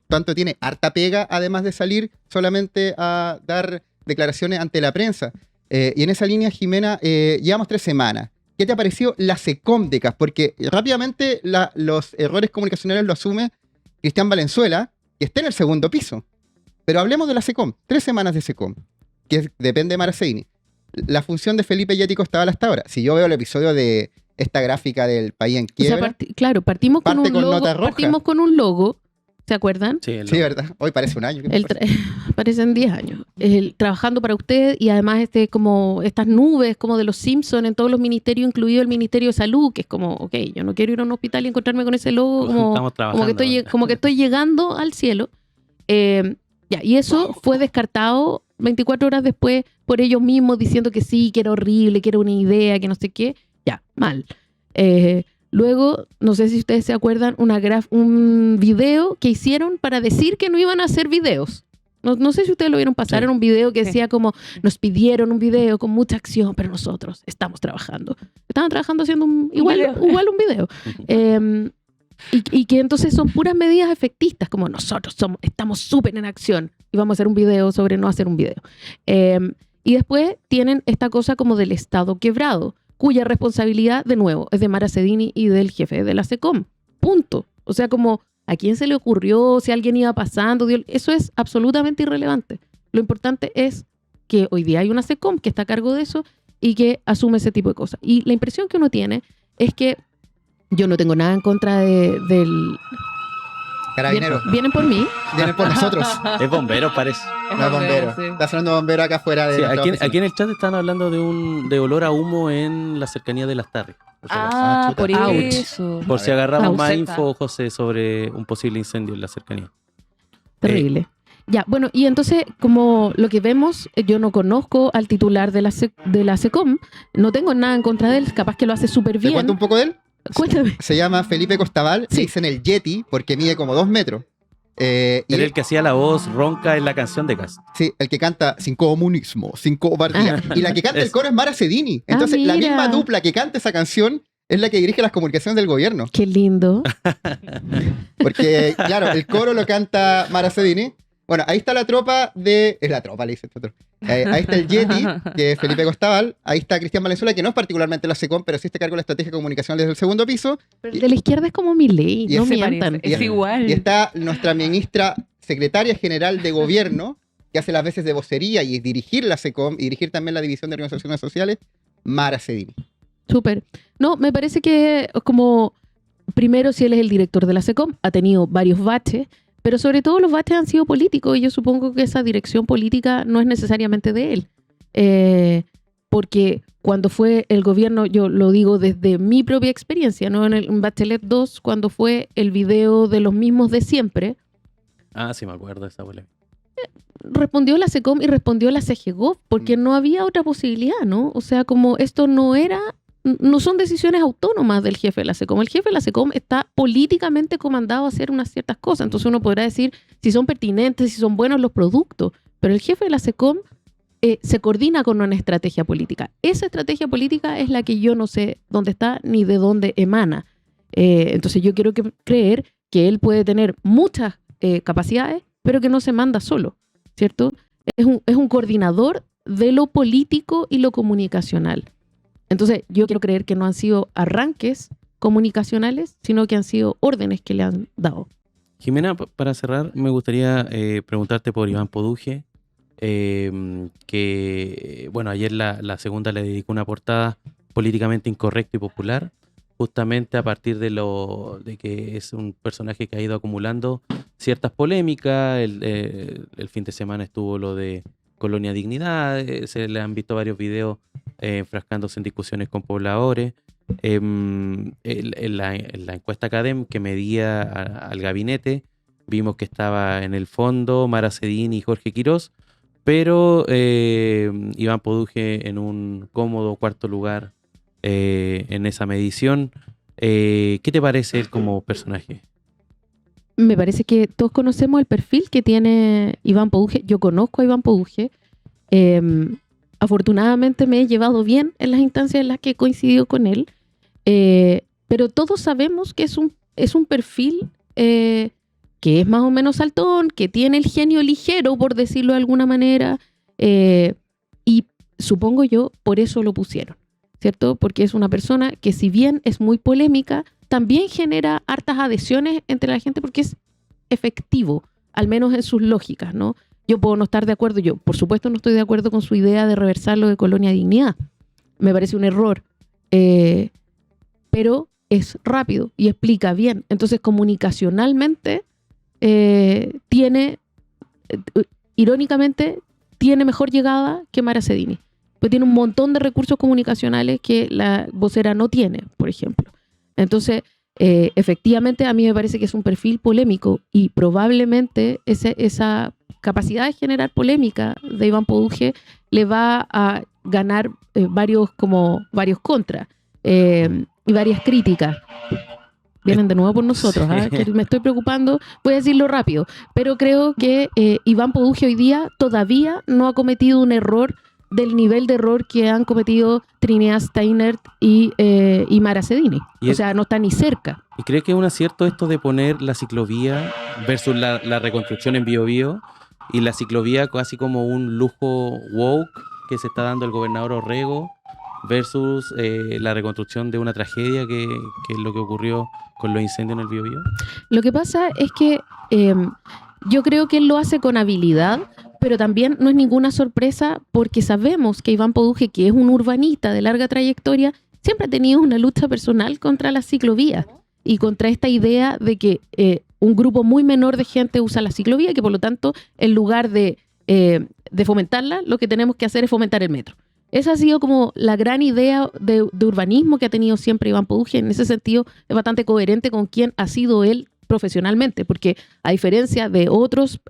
tanto, tiene harta pega, además de salir solamente a dar declaraciones ante la prensa. Y en esa línea, Jimena, llevamos 3 semanas. ¿Qué te ha parecido la SECOM de CAS? Porque rápidamente los errores comunicacionales lo asume Cristian Valenzuela, que está en el segundo piso. Pero hablemos de la SECOM. 3 semanas de SECOM, que depende de Mara Cedini. La función de Felipe Yeti Costabal hasta ahora. Si yo veo el episodio de esta gráfica del país en quiebra... O sea, partimos con un logo. Partimos con un logo, ¿se acuerdan? Sí, verdad. Hoy parece un año. Parecen 10 años. Trabajando para usted y además como estas nubes como de los Simpsons en todos los ministerios, incluido el Ministerio de Salud, que es como, ok, yo no quiero ir a un hospital y encontrarme con ese logo como que estoy llegando al cielo. Y eso fue descartado 24 horas después por ellos mismos diciendo que sí, que era horrible, que era una idea, que no sé qué. Ya, mal. Luego, no sé si ustedes se acuerdan, un video que hicieron para decir que no iban a hacer videos. No sé si ustedes lo vieron pasar, sí. Era un video que decía como, nos pidieron un video con mucha acción, pero nosotros estamos trabajando. Estaban trabajando haciendo igual un video. Y que entonces son puras medidas efectistas, como nosotros estamos súper en acción y vamos a hacer un video sobre no hacer un video. Y después tienen esta cosa como del Estado quebrado, cuya responsabilidad, de nuevo, es de Mara Cedini y del jefe de la SECOM. Punto. O sea, como, ¿a quién se le ocurrió? Si alguien iba pasando. Eso es absolutamente irrelevante. Lo importante es que hoy día hay una SECOM que está a cargo de eso y que asume ese tipo de cosas. Y la impresión que uno tiene es que yo no tengo nada en contra del... Carabineros. ¿Vienen por mí? Vienen por nosotros. Es bombero, parece. No es bombero. Sí. Está sonando bombero acá afuera de... Sí, aquí en el chat están hablando de olor a humo en la cercanía de Las Tarres. Por eso. Por si agarramos más info, José, sobre un posible incendio en la cercanía. Terrible. Ya, bueno, y entonces, como lo que vemos, yo no conozco al titular de la SECOM, no tengo nada en contra de él, capaz que lo hace súper bien. ¿Te cuento un poco de él? Cuéntame. Se llama Felipe Costabal, sí. Le dicen el Yeti porque mide como 2 metros. Era el que hacía la voz ronca en la canción de Kast. Sí, el que canta sin comunismo, sin cobardía. Y la que canta el coro es Mara Cedini. Entonces, la misma dupla que canta esa canción es la que dirige las comunicaciones del gobierno. Qué lindo. Porque, claro, el coro lo canta Mara Cedini. Bueno, ahí está la tropa de... Es la tropa, le dice el otro. Ahí está el Yeti, que es Felipe Costabal. Ahí está Cristian Valenzuela, que no es particularmente la SECOM, pero sí está a cargo de la estrategia de comunicación desde el segundo piso. Pero de la izquierda es como Milei, no mientan. Es igual. Y está nuestra ministra secretaria general de gobierno, que hace las veces de vocería y dirigir la SECOM y dirigir también la División de Organizaciones Sociales, Mara Cedini. Súper. No, me parece que como, primero, si él es el director de la SECOM, ha tenido varios baches, pero sobre todo los baches han sido políticos y yo supongo que esa dirección política no es necesariamente de él. Porque cuando fue el gobierno, yo lo digo desde mi propia experiencia, ¿no? En Bachelet 2, cuando fue el video de los mismos de siempre. Ah, sí, me acuerdo de esa polémica. Respondió la SECOM y respondió la CGGOV, porque no había otra posibilidad, ¿no? O sea, como esto no son decisiones autónomas del jefe de la SECOM. El jefe de la SECOM está políticamente comandado a hacer unas ciertas cosas. Entonces uno podrá decir si son pertinentes, si son buenos los productos, pero el jefe de la SECOM se coordina con una estrategia política. Esa estrategia política es la que yo no sé dónde está ni de dónde emana. Entonces yo quiero creer que él puede tener muchas capacidades, pero que no se manda solo, ¿cierto? Es un coordinador de lo político y lo comunicacional. Entonces yo quiero creer que no han sido arranques comunicacionales, sino que han sido órdenes que le han dado. Jimena, para cerrar, me gustaría preguntarte por Iván Poduje, que, bueno, ayer la segunda le dedicó una portada políticamente incorrecta y popular, justamente a partir de que es un personaje que ha ido acumulando ciertas polémicas. El fin de semana estuvo lo de Colonia Dignidad, se le han visto varios videos enfrascándose en discusiones con pobladores. En la encuesta Academ que medía al gabinete, vimos que estaba en el fondo Mara Cedini y Jorge Quirós, pero Iván Poduje en un cómodo cuarto lugar en esa medición. ¿Qué te parece él como personaje? Me parece que todos conocemos el perfil que tiene Iván Poduje. Yo conozco a Iván Poduje. Afortunadamente me he llevado bien en las instancias en las que he coincidido con él. Pero todos sabemos que es un perfil que es más o menos saltón, que tiene el genio ligero, por decirlo de alguna manera, y supongo yo, por eso lo pusieron, ¿cierto? Porque es una persona que, si bien es muy polémica, también genera hartas adhesiones entre la gente porque es efectivo, al menos en sus lógicas, ¿no? Yo puedo no estar de acuerdo, yo por supuesto no estoy de acuerdo con su idea de reversar lo de Colonia Dignidad, me parece un error, pero es rápido y explica bien, entonces comunicacionalmente irónicamente, tiene mejor llegada que Mara Cedini. Pues tiene un montón de recursos comunicacionales que la vocera no tiene, por ejemplo. Entonces, efectivamente, a mí me parece que es un perfil polémico y probablemente esa capacidad de generar polémica de Iván Poduje le va a ganar varios contras y varias críticas. Vienen de nuevo por nosotros, ¿eh? Que me estoy preocupando, voy a decirlo rápido, pero creo que Iván Poduje hoy día todavía no ha cometido un error del nivel de error que han cometido Trinidad Steiner y Mara Cedini. O sea, no está ni cerca. ¿Y crees que es un acierto esto de poner la ciclovía versus la reconstrucción en Bío Bío y la ciclovía casi como un lujo woke que se está dando el gobernador Orrego versus la reconstrucción de una tragedia que es lo que ocurrió con los incendios en el Bío Bío? Lo que pasa es que yo creo que él lo hace con habilidad, pero también no es ninguna sorpresa porque sabemos que Iván Poduje, que es un urbanista de larga trayectoria, siempre ha tenido una lucha personal contra las ciclovías y contra esta idea de que un grupo muy menor de gente usa la ciclovía y que por lo tanto, en lugar de fomentarla, lo que tenemos que hacer es fomentar el metro. Esa ha sido como la gran idea de urbanismo que ha tenido siempre Iván Poduje. En ese sentido, es bastante coherente con quien ha sido él profesionalmente, porque a diferencia de otros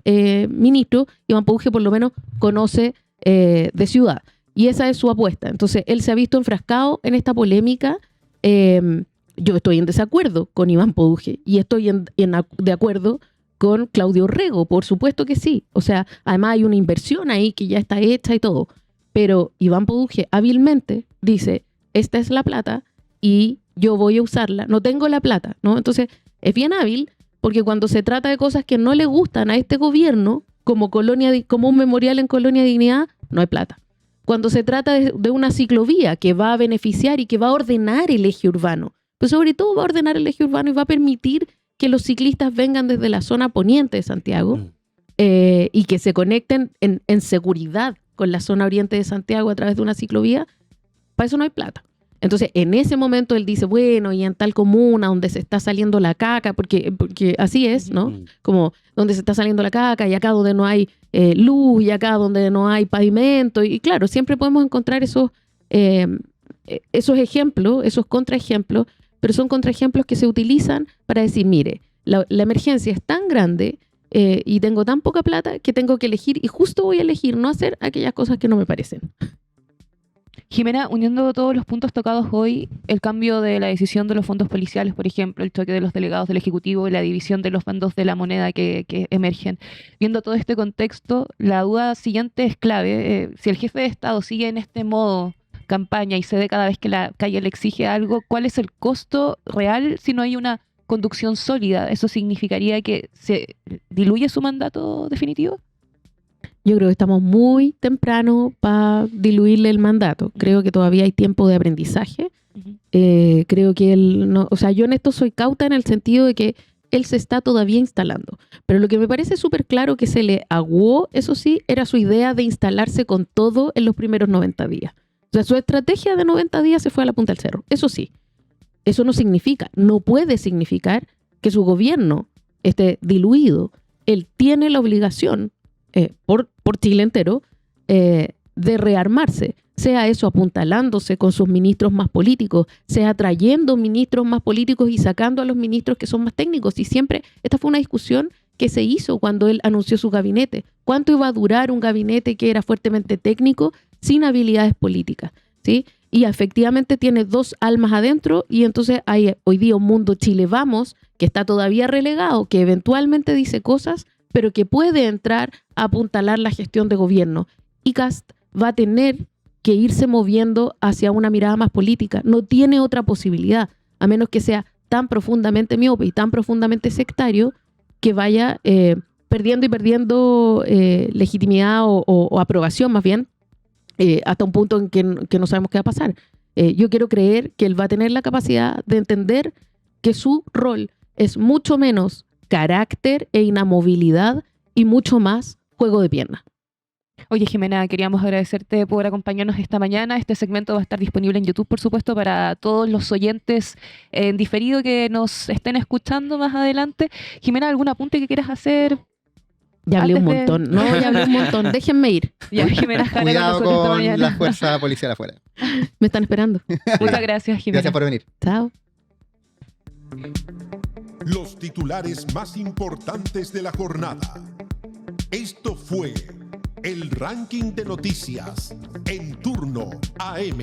ministros, Iván Poduje por lo menos conoce de ciudad. Y esa es su apuesta. Entonces, él se ha visto enfrascado en esta polémica. Yo estoy en desacuerdo con Iván Poduje y estoy de acuerdo con Claudio Orrego, por supuesto que sí. O sea, además hay una inversión ahí que ya está hecha y todo. Pero Iván Poduje hábilmente dice, esta es la plata y yo voy a usarla. No tengo la plata, ¿no? Entonces, es bien hábil porque cuando se trata de cosas que no le gustan a este gobierno, como un memorial en Colonia Dignidad, no hay plata. Cuando se trata de una ciclovía que va a beneficiar y que va a ordenar el eje urbano, pues sobre todo va a ordenar el eje urbano y va a permitir que los ciclistas vengan desde la zona poniente de Santiago, y que se conecten en seguridad con la zona oriente de Santiago a través de una ciclovía, para eso no hay plata. Entonces, en ese momento él dice, bueno, y en tal comuna donde se está saliendo la caca, porque así es, ¿no? Como donde se está saliendo la caca y acá donde no hay luz y acá donde no hay pavimento. Y claro, siempre podemos encontrar esos ejemplos, esos contraejemplos, pero son contraejemplos que se utilizan para decir, mire, la emergencia es tan grande y tengo tan poca plata que tengo que elegir y justo voy a elegir no hacer aquellas cosas que no me parecen. Jimena, uniendo todos los puntos tocados hoy, el cambio de la decisión de los fondos policiales, por ejemplo, el choque de los delegados del Ejecutivo y la división de los bandos de la moneda que emergen. Viendo todo este contexto, la duda siguiente es clave. Si el jefe de Estado sigue en este modo campaña y cede cada vez que la calle le exige algo, ¿cuál es el costo real si no hay una conducción sólida? ¿Eso significaría que se diluye su mandato definitivo? Yo creo que estamos muy temprano para diluirle el mandato. Creo que todavía hay tiempo de aprendizaje. Creo que él no, o sea, yo en esto soy cauta en el sentido de que él se está todavía instalando. Pero lo que me parece súper claro que se le aguó, eso sí, era su idea de instalarse con todo en los primeros 90 días. O sea, su estrategia de 90 días se fue a la punta del cerro. Eso sí, eso no significa, no puede significar que su gobierno esté diluido. Él tiene la obligación por Chile entero, de rearmarse, sea eso apuntalándose con sus ministros más políticos, sea trayendo ministros más políticos y sacando a los ministros que son más técnicos. Y siempre, esta fue una discusión que se hizo cuando él anunció su gabinete. ¿Cuánto iba a durar un gabinete que era fuertemente técnico sin habilidades políticas? ¿Sí? Y efectivamente tiene dos almas adentro y entonces hay hoy día un mundo Chile Vamos que está todavía relegado, que eventualmente dice cosas, pero que puede entrar a apuntalar la gestión de gobierno. Y Kast va a tener que irse moviendo hacia una mirada más política. No tiene otra posibilidad, a menos que sea tan profundamente miope y tan profundamente sectario que vaya perdiendo legitimidad o aprobación más bien, hasta un punto en que no sabemos qué va a pasar. Yo quiero creer que él va a tener la capacidad de entender que su rol es mucho menos carácter e inamovilidad y mucho más juego de pierna. Oye, Jimena, queríamos agradecerte por acompañarnos esta mañana. Este segmento va a estar disponible en YouTube, por supuesto, para todos los oyentes en diferido que nos estén escuchando más adelante. Jimena, ¿algún apunte que quieras hacer? Ya hablé un montón. No, ya hablé un montón. Déjenme ir. Ya, Jimena Jara Cuidado con nosotros esta con mañana. la fuerza policial afuera. Me están esperando. Muchas gracias, Jimena. Gracias por venir. Chao. Los titulares más importantes de la jornada. Esto fue el ranking de noticias en Turno AM.